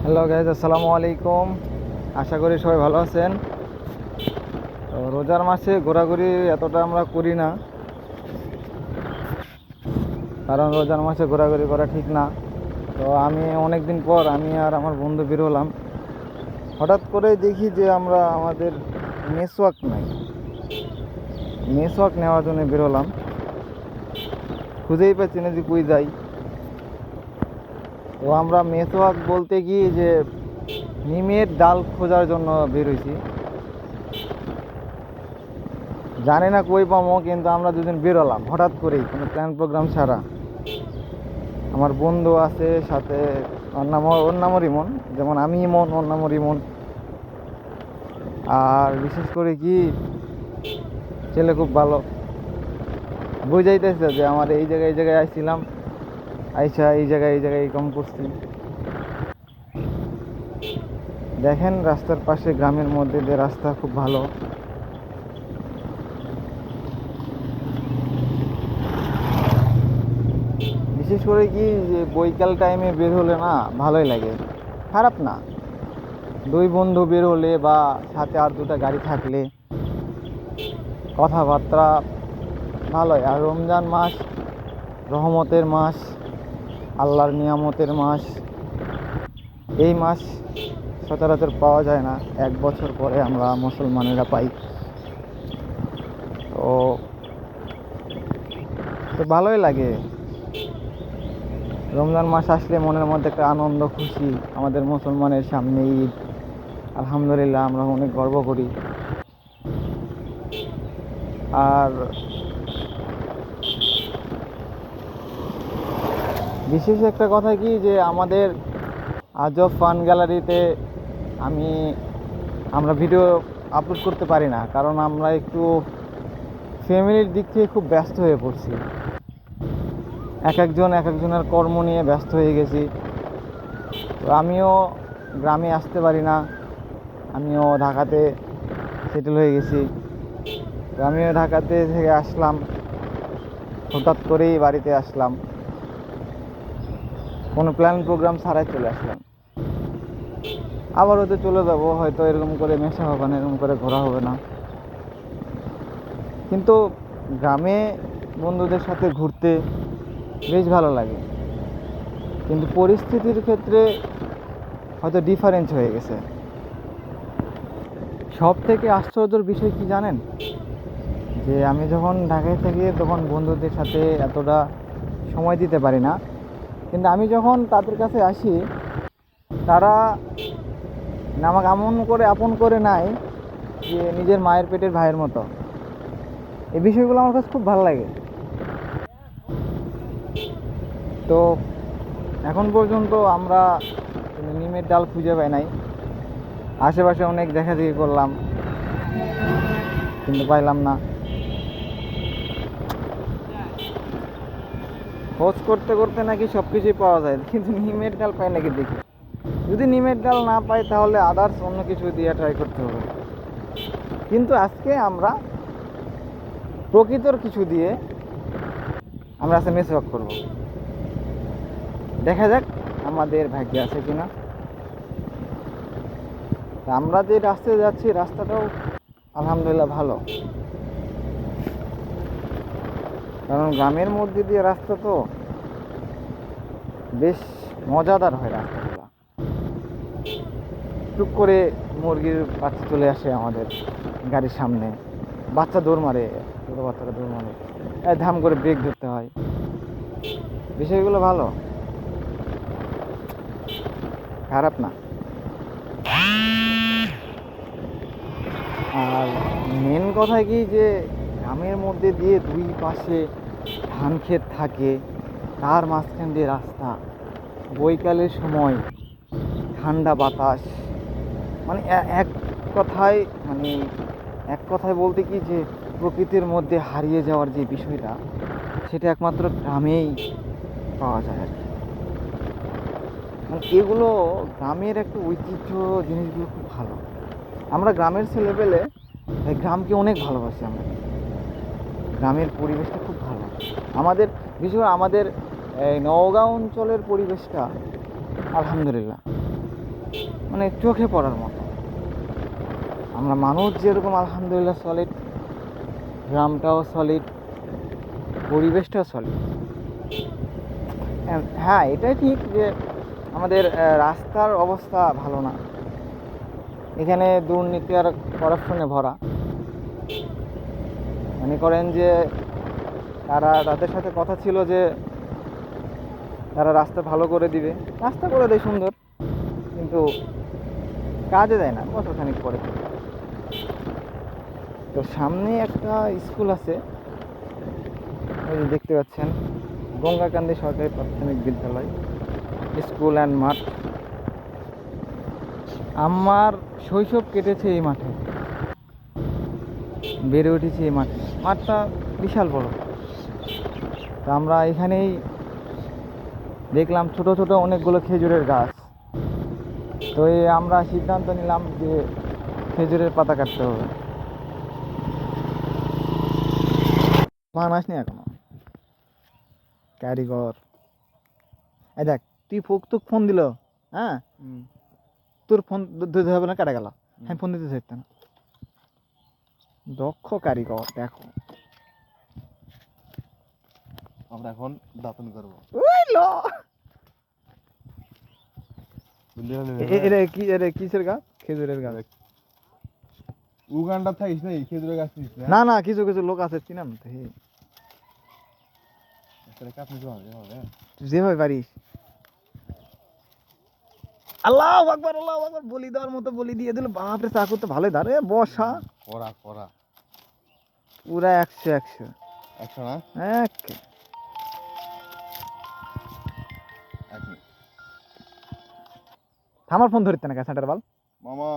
Hello guys, আসসালামু আলাইকুম। আশা করি সবাই ভালো আছেন। তো রোজার মাসে ঘোরাঘুরি এতটা আমরা করি না, কারণ রোজার মাসে ঘোরাঘুরি করা ঠিক না। তো আমি অনেক দিন পর আমি আর আমার বন্ধু বের হলাম। হঠাৎ করে দেখি যে আমরা আমাদের মেসওয়াক নাই। মেসওয়াক নেওয়ার জন্য বের হলাম, খুঁজেই পাচ্ছি না যে কই যাই। তো আমরা মেসওয়াক বলতে গিয়ে যে নিমের ডাল খোঁজার জন্য বের হয়েছি। জানি না কই পাবো, কিন্তু আমরা দুদিন বেরোলাম হঠাৎ করেই, কোনো প্ল্যান প্রোগ্রাম ছাড়া। আমার বন্ধু আছে সাথে, ওর নামও রিমন, যেমন আমি ইমন, ওর নামও রিমন। আর বিশেষ করে কি, ছেলে খুব ভালো, বুঝাইতেছে যে আমার এই জায়গায় আইছিলাম, আইসা এই জায়গায় এই কম করছি। দেখেন রাস্তার পাশে, গ্রামের মধ্যে যে রাস্তা খুব ভালো। বিশেষ করে কি যে বৈকাল টাইমে বের হলে না ভালোই লাগে, খারাপ না। দুই বন্ধু বের হলে বা সাথে আর দুটা গাড়ি থাকলে কথাবার্তা ভালোই। আর রমজান মাস রহমতের মাস, আল্লাহর নিয়ামতের মাস। এই মাস সচরাচর পাওয়া যায় না, 1 বছর পরে আমরা মুসলমানেরা পাই। তো তো ভালোই লাগে। রমজান মাস আসলে মনের মধ্যে একটা আনন্দ, খুশি। আমাদের মুসলমানের সামনে ঈদ, আলহামদুলিল্লাহ, আমরা অনেক গর্ব করি। আর বিশেষ একটা কথা কি যে আমাদের আজব ফান গ্যালারিতে আমি আমরা ভিডিও আপলোড করতে পারি না, কারণ আমরা একটু ফ্যামিলির দিক থেকে খুব ব্যস্ত হয়ে পড়ছি। এক একজনের কর্ম নিয়ে ব্যস্ত হয়ে গেছি। তো আমিও গ্রামে আসতে পারি না, আমিও ঢাকাতে সেটেল হয়ে গেছি। তো আমিও ঢাকাতে থেকে আসলাম, হঠাৎ করেই বাড়িতে আসলাম, কোনো প্ল্যান প্রোগ্রাম ছাড়াই চলে আসলাম। আবারও তো চলে যাব, হয়তো এরকম করে মেশা হবে না, এরকম করে ঘোরা হবে না। কিন্তু গ্রামে বন্ধুদের সাথে ঘুরতে বেশ ভালো লাগে, কিন্তু পরিস্থিতির ক্ষেত্রে হয়তো ডিফারেন্স হয়ে গেছে। সব থেকে আশ্চর্যের বিষয় কি জানেন, যে আমি যখন ঢাকায় থাকি তখন বন্ধুদের সাথে এতটা সময় দিতে পারি না, কিন্তু আমি যখন তাদের কাছে আসি, তারা আমাকে এমন করে আপন করে নেয় যে নিজের মায়ের পেটের ভাইয়ের মতো। এই বিষয়গুলো আমার কাছে খুব ভালো লাগে। তো এখন পর্যন্ত আমরা নিমের ডাল খুঁজে পাই নাই। আশেপাশে অনেক দেখাদেখি করলাম, কিন্তু পাইলাম না। খোঁজ করতে করতে নাকি সব কিছুই পাওয়া যায়, কিন্তু নিমের ডাল পাই নাকি দেখি। যদি নিমের ডাল না পাই তাহলে আদার্স অন্য কিছু দিয়ে ট্রাই করতে হবে। কিন্তু আজকে আমরা প্রকৃতর কিছু দিয়ে আমরা আজকে মেসওয়াক করব। দেখা যাক আমাদের ভাগ্যে আছে কিনা। তা আমরা যে রাস্তায় যাচ্ছি, রাস্তাটাও আলহামদুলিল্লাহ ভালো, কারণ গ্রামের মধ্যে দিয়ে রাস্তা তো বেশ মজাদার হয় রাস্তাগুলো। টুক করে মুরগির বাচ্চা চলে আসে আমাদের গাড়ির সামনে, বাচ্চা দৌড় মারে, ছোটো বাচ্চারা দৌড় মারে, ধাম করে ব্রেক ধরতে হয়। বিষয়গুলো ভালো, খারাপ না। আর মেন কথা কি যে গ্রামের মধ্যে দিয়ে দুই পাশে ধান ক্ষেত থাকে, তার মাঝখান দিয়ে রাস্তা, বৈকালের সময় ঠান্ডা বাতাস। মানে এক কথায়, মানে এক কথায় বলতে কি যে প্রকৃতির মধ্যে হারিয়ে যাওয়ার যে বিষয়টা, সেটা একমাত্র গ্রামেই পাওয়া যায় আর কি। মানে এগুলো গ্রামের একটা ঐতিহ্য, জিনিসগুলো খুব ভালো। আমরা গ্রামের ছেলেপেলে, তাই গ্রামকে অনেক ভালোবাসি আমরা। গ্রামের পরিবেশটা খুব ভালো আমাদের। বিশেষ করে আমাদের এই নওগাঁ অঞ্চলের পরিবেশটা আলহামদুলিল্লাহ মানে চোখে পড়ার মতো। আমরা মানুষ যেরকম আলহামদুলিল্লাহ সলিড, গ্রামটাও সলিড, পরিবেশটাও সলিড। হ্যাঁ, এটাই ঠিক যে আমাদের রাস্তার অবস্থা ভালো না, এখানে দুর্নীতি আর করাপশনে ভরা। মনে করেন যে তাদের সাথে কথা ছিল যে তারা রাস্তা ভালো করে দিবে, রাস্তা করে দেয় সুন্দর, কিন্তু কাজে দেয় না, বছরখানিক পরে। তো সামনে একটা স্কুল আছে, ওই যে দেখতে পাচ্ছেন, গঙ্গাকান্দি সরকারি প্রাথমিক বিদ্যালয়, স্কুল অ্যান্ড মাঠ। আমার শৈশব কেটেছে এই মাঠে, বেড়ে উঠেছি এই মাঠে। মাঠটা বিশাল বড়। তো আমরা এখানেই দেখলাম ছোট ছোট অনেকগুলো খেজুরের গাছ। তো আমরা সিদ্ধান্ত নিলাম যে খেজুরের পাতা কাটতে হবে। তোমার মাস নেই এখনো কারিগর। এই দেখ, তুই ফোন দিল, হ্যাঁ, তোর ফোন ধরতে হবে না, কাটা গেল, হ্যাঁ ফোন দিতে চাইতে না। দক্ষ কারিগর দেখো। আমরা এখন দাতন করবো। কিসের গাছ? খেজুরের গাছ। উগান্ডা থাকিস না, খেজুরের গাছ থাকিস না না, কিছু কিছু লোক আছে চিনাম তো, যেভাবে পারিস। আল্লাহ আকবার, আল্লাহ আকবার, বলি দেওয়ার মতো বলি দিয়ে দিল। বাপরে, চাকু তো ভালোই ধরে, বসা করা করা পুরা 100 না এক। আমার ফোন ধরতে না কে সেন্টার বল মামা,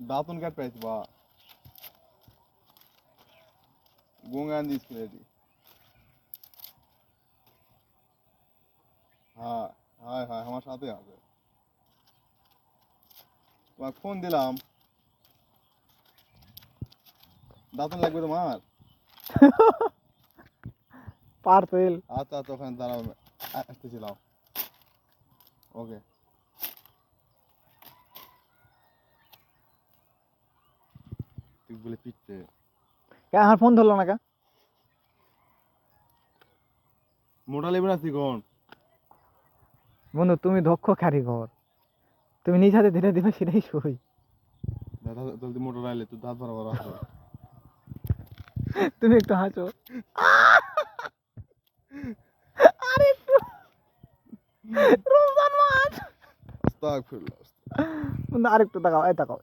দাতন কাট পাইছি বা গঙ্গান দিস রেডি। হ্যাঁ হ্যাঁ হ্যাঁ, আমার সাথে আছে। তোমাকে ফোন দিলাম, দাতন লাগবে তোমার? পার্সেল। আচ্ছা আচ্ছা, ওখানে দাঁড়াও, আসতেছিলাম। ওকে। তুই বলে পিটতে কে আমার ফোন ধরলো না কে? মোটা লেবু আসছি কোন বন্ধু, তুমি দক্ষ কারিগর, তুমি নিজ হাতে ধীরে দিবে, সেটাই সই। দাদা জলদি মোটর আইলে তুই দাঁত বরাবর আছে। তুমি একটু হাসো। আরে একটু, রমজান মাস। আস্তাগফিরুল্লাহ। বন্ধু আরেকটু তাকাও, এই তাকাও।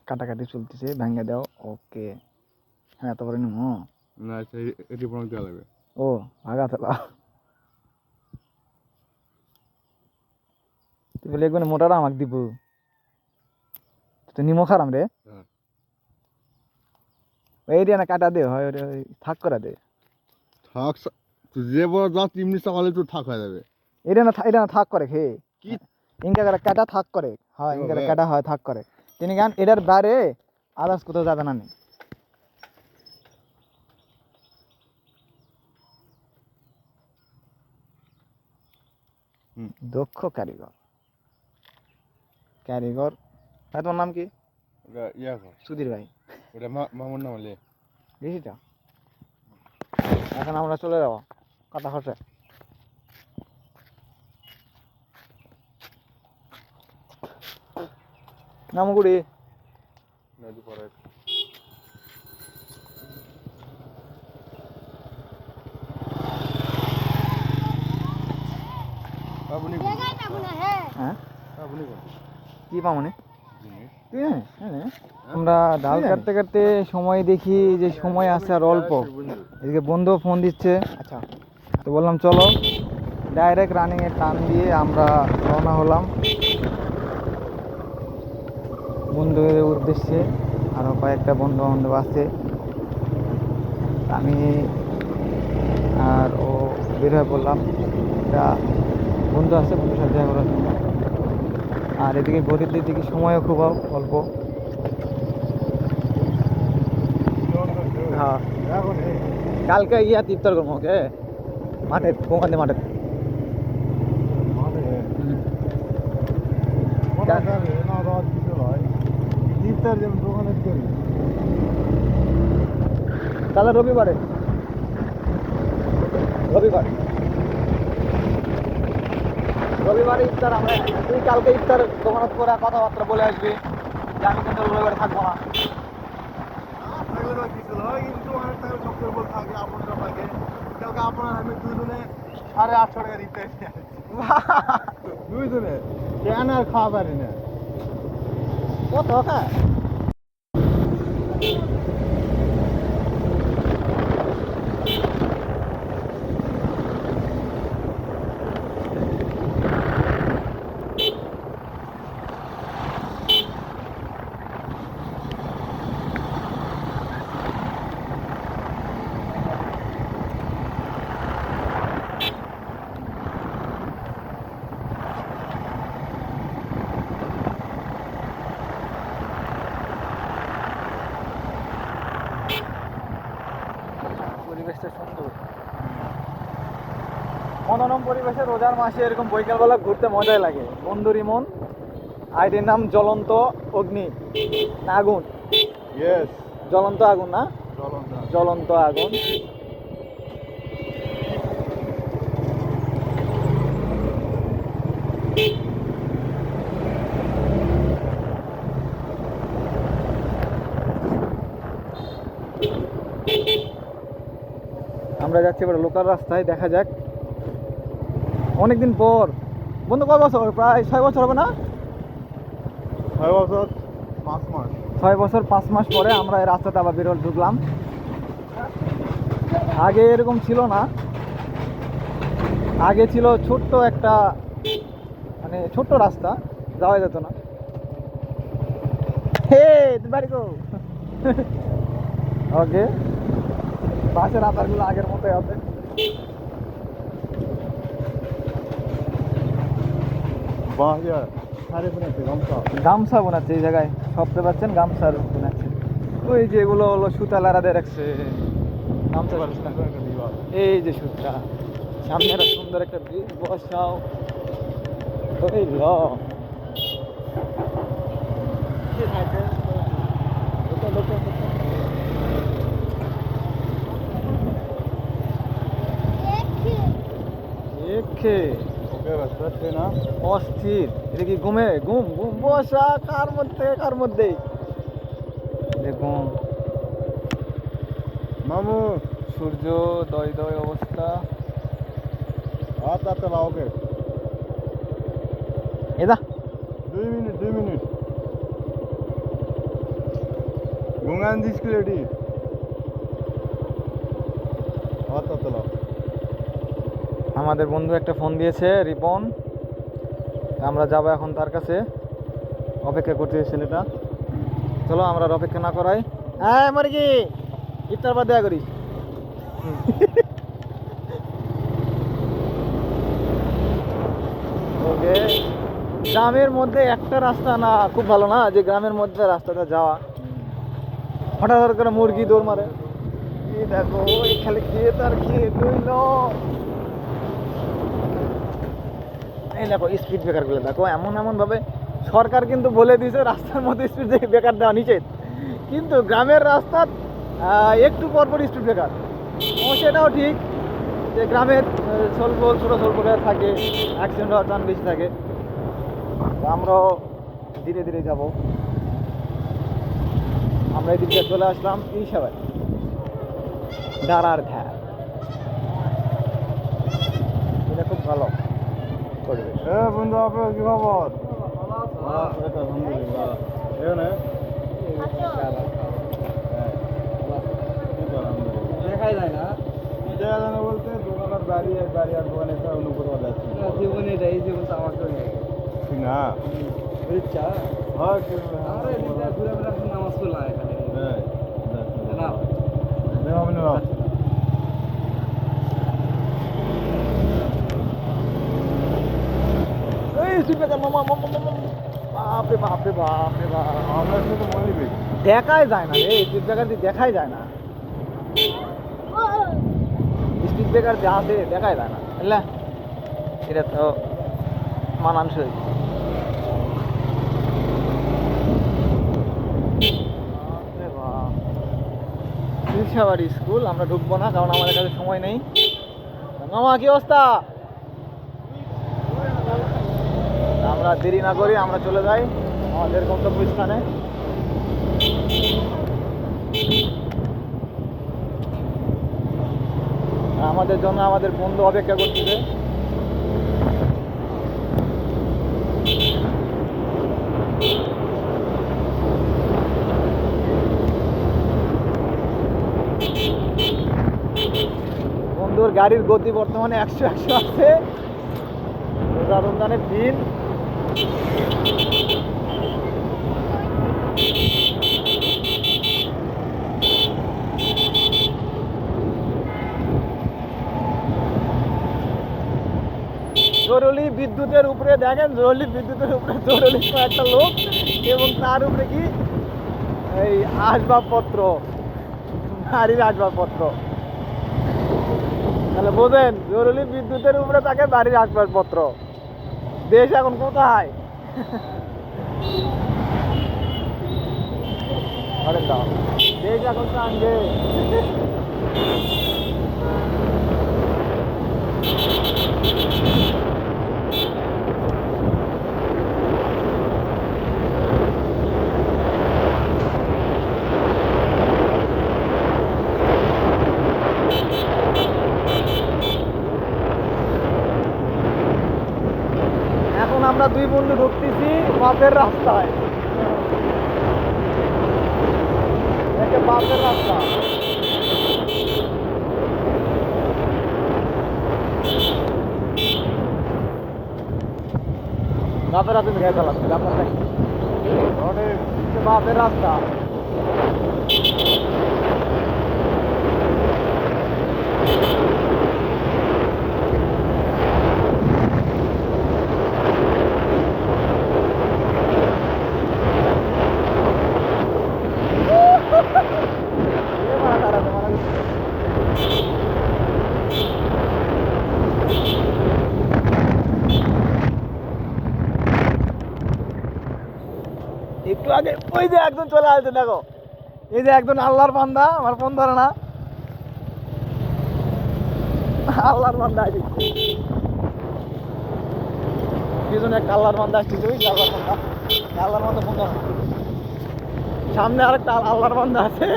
কাটাকাটি চলতেছে, ভাঙ্গা দাও। ওকে, হ্যাঁ তারপরে নিমো না, এটি প্রমাণ দেওয়া লাগবে। ও ভাগা তালা। তুই বলে একবার মোটাটা আমাকে দিব, তো নিমো খারাম রে। এই রে না, কাটা দে, হয় থাক করে দে। থাক, তুই যে বড় যা 3 মিনিট সকালে তুই থাক হয়ে যাবে। এটা না থাক করে খেয়ে কি ইনকা করে কাটা থাক করে, হয় ইনকা কাটা হয় থাক করে। তিনি গান এটার বাইরে আদার্স কোথাও যাবে না। দক্ষ কারিগর। কারিগর ভাই, তোমার নাম কি? ওটা ইয়া কর, সুধীর ভাই। ওটা মামুর নাম হলে বেশিটা। এখন আমরা চলে যাবো কথা খসে। নামগুড়ি নদী পরে আপনি হ্যাঁ আপনি কোন কি পামনে জিনিস আমরা ডাল কাটতে কাটতে সময় দেখি যে সময় আছে আর অল্প। এদিকে বন্ধু ফোন দিচ্ছে। আচ্ছা, তো বললাম চলো, ডাইরেক্ট রানিংয়ে টান দিয়ে আমরা রওনা হলাম বন্ধুদের উদ্দেশ্যে। আরও কয়েকটা বন্ধু বান্ধব আছে, আমি আর ও বের হয়ে পড়লাম। একটা বন্ধু আছে, বন্ধুর সাথে দেখা করার জন্য। আর এদিকে গরিবদের দিকে সময়ও খুব অল্প। হ্যাঁ, কালকে গিয়া ইফতার করবো ওকে মাঠে কোকান্দি মাঠে ইফতার যেমন দোকানে করি তাহলে রবিবারে রবিবারে ইফতার আমরা তুই কালকে ইফতার দোকানত করে কথাবার্তা বলে আসবি যে আমি কিন্তু রবিবারে থাকবো না আপনার আমি দুজনে 850 টাকা দিতে দুইজনে কেন আর খাওয়া পারি না কত হ্যাঁ পরিবেশটা সুন্দর মনোরম পরিবেশে রোজার মাসে এরকম বৈকালবেলা ঘুরতে মজাই লাগে বন্ধুর ইমন আইডির নাম জ্বলন্ত অগ্নি না আগুন ইয়েস জ্বলন্ত আগুন না জ্বলন্ত আগুন আমরা যাচ্ছি এবার লোকাল রাস্তায় দেখা যাক অনেকদিন পর বন্ধু কয় বছর প্রায় 6 বছর হবে না 6 বছর 5 মাস 6 বছর 5 মাস পরে আমরা এই রাস্তাতে আবার বেরোল ঢুকলাম আগে এরকম ছিল না আগে ছিল ছোট্ট একটা মানে ছোট্ট রাস্তা যাওয়া যেত না হে তুমি বাড়ি গো ওকে বাসের আধারগুলো আগের মতোই আছে বাহ ইয়ার সারে বানাতে গামছা বোনাচ্ছে এই জায়গায় সবতে পাচ্ছেন গামছার বোনাচ্ছে ওই যে এগুলো হলো সুতা লাড়াতে রাখছে গামছা পারছ না এই যে সুতা সামনে একটা সুন্দর একটা ব্রিজ বসাও ওই ল একে ওকে রাস্তা না অস্থির এটা কি ঘুম ঘুম বসা কার মধ্যে দেখুন মামু সূর্য দয় অবস্থা আচ্ছা লাওকে এদা 2 মিনিট গুঙ্গান দিসকি রেডি আচ্ছা লাও আমাদের বন্ধু একটা ফোন দিয়েছে রিপন আমরা যাব এখন তার কাছে অপেক্ষা করতে ছেলেটা চলো আমরা আর অপেক্ষা না করাই হ্যাঁ মরে কি ইফতার পর দেয়া করি ওকে গ্রামের মধ্যে একটা রাস্তা না খুব ভালো না যে গ্রামের মধ্যে রাস্তাটা যাওয়া হঠাৎ করে মুরগি দৌড় মারে এই দেখো ওই খালি খেয়ে তার খেয়ে দইল এই দেখো স্পিড ব্রেকারগুলো দেখো এমন ভাবে সরকার কিন্তু বলে দিয়েছে রাস্তার মধ্যে স্পিড ব্রেকার দেওয়া নিষেধ কিন্তু গ্রামের রাস্তা একটু পরপর স্পিড ব্রেকার সেটাও ঠিক যে গ্রামের ছোটো থাকে অ্যাক্সিডেন্ট হওয়ার চান্স বেশি থাকে আমরাও ধীরে ধীরে যাব আমরা এই দিকে চলে আসলাম ইসাবাই দাঁড়ার ধ্যান এটা খুব ভালো করবে বন্ধু আপনার কি খবর আলহামদুলিল্লাহ দেখাই যায় না বলতে দোকানের বাড়ি আর দোকানে একটা অনুভূত যাচ্ছে জীবনে এই জীবন তো আমার তো হয়ে গেছে ঠিক না ইচ্ছা হয় আমরা এদিকে ঘুরে ঘুরে নামাজ পড়লাম এখানে না এই সুপেকার মামা বাপরে বাপরে বাপরে বাপ আপনার সাথে মনে দেখাই যায় না রে সুপেকার দেখাই যায় না বেকার যে আছে দেখাই যায় না বুঝলা, এটা তো মানানসই। ইলশাবাড়ি স্কুল আমরা ঢুকবো না, কারণ আমাদের কাছে সময় নেই। মামা কি অবস্থা? আমরা দেরি না করি, আমরা চলে যাই আমাদের গন্তব্যস্থানে। আমাদের জন্য আমাদের বন্ধু অপেক্ষা করতেছে। বন্ধুর গাড়ির গতি বর্তমানে 100 আছে। রোজা রমজানের দিন। জরুরি বিদ্যুতের উপরে দেখেন, জরুরি বিদ্যুতের উপরে জরুরি একটা লোক এবং তার উপরে কি এই আসবাবপত্র, বাড়ির আসবাবপত্র। তাহলে বোঝেন জরুরি বিদ্যুতের উপরে থাকে বাড়ির আসবাবপত্র। দেশ এখন কোথায়? দেশ এখন টাঙ্গে। এখন আমরা দুই বন্ধু ঢুকতেছি বাপের রাস্তায়, বাপের রাস্তা। বাপের রাস্তা গাড়ি চালাচ্ছে বাপের রাস্তা। একটু আগে ওই যে একজন চলে আসছে, দেখো এই যে একজন আল্লাহর বান্দা, আমার ফোন ধরে না, আল্লাহর বান্দা আছে পিছনে একটা আল্লাহর বান্দা আসছে, ওই আল্লাহর বান্দা, আল্লাহর বান্দা ফোন ধরে না। সামনে আরেকটা আল্লাহর বান্দা আছে,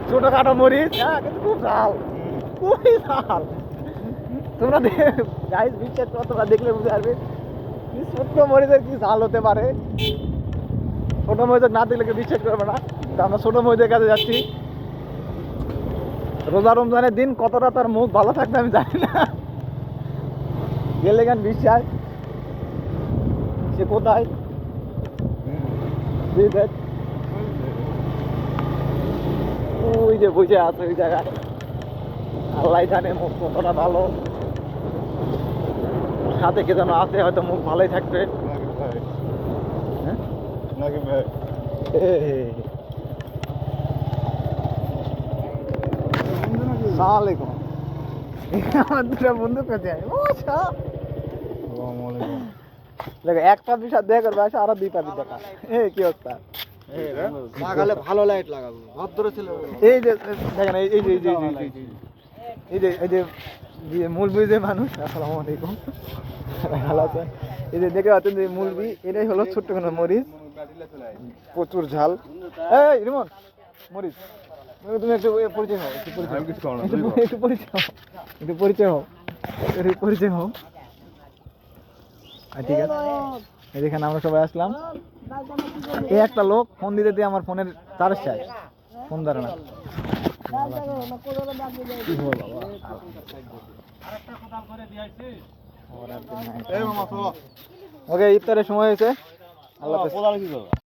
ছোটখাটো মরিচ, হ্যাঁ কিন্তু খুব ঝাল, খুবই ঝাল। তোমরা গাইস বিশ্বাস করো, তোমরা দেখলে বুঝতে পারবে ছোট্ট মরিচের কি ঝাল হতে পারে। ছোট মরিচের না দেখলে কেউ বিশ্বাস করবে না। আমরা ছোট মরিচের কাছে যাচ্ছি। রোজা রমজানের দিন কতটা তার মুখ ভালো থাকবে আমি জানি না। গেলে কেন বিশ্বাস সে কোথায় ওই যে বসে আছে ওই জায়গায়, আল্লাহ জানে মুখ কতটা ভালো। সাথে কে যেন আছে, হয়তো মুখ ভালোই থাকবে। আমার দুটা বন্ধু কোথায়? একটা বিষয় দেখা করবে, আরো দুইটা দেখা। কি অবস্থা? লাগালে ভালো লাইট লাগাবো, ভদ্র ছিল। এই যে দেখেন, এই যে এই যে এই যে এই যে মুলবি যে মানুষ, আসসালামু আলাইকুম, ভালো আছে। এই যে দেখে পাচ্ছেন যে মুলবি, এটাই হলো ছোট্ট কোনো মরিচ, প্রচুর ঝাল। এই রিমন মরিচ, তুমি একটু পরিচয় হও, একটু পরিচয় হও। ঠিক আছে, এখানে আমরা সবাই আসলাম। এই একটা লোক ফোন দিতে দিয়ে আমার ফোনের তার চাই, ফোন ধরে না। ওকে, ইফতারের সময় হয়েছে। আল্লাহ হাফেজ।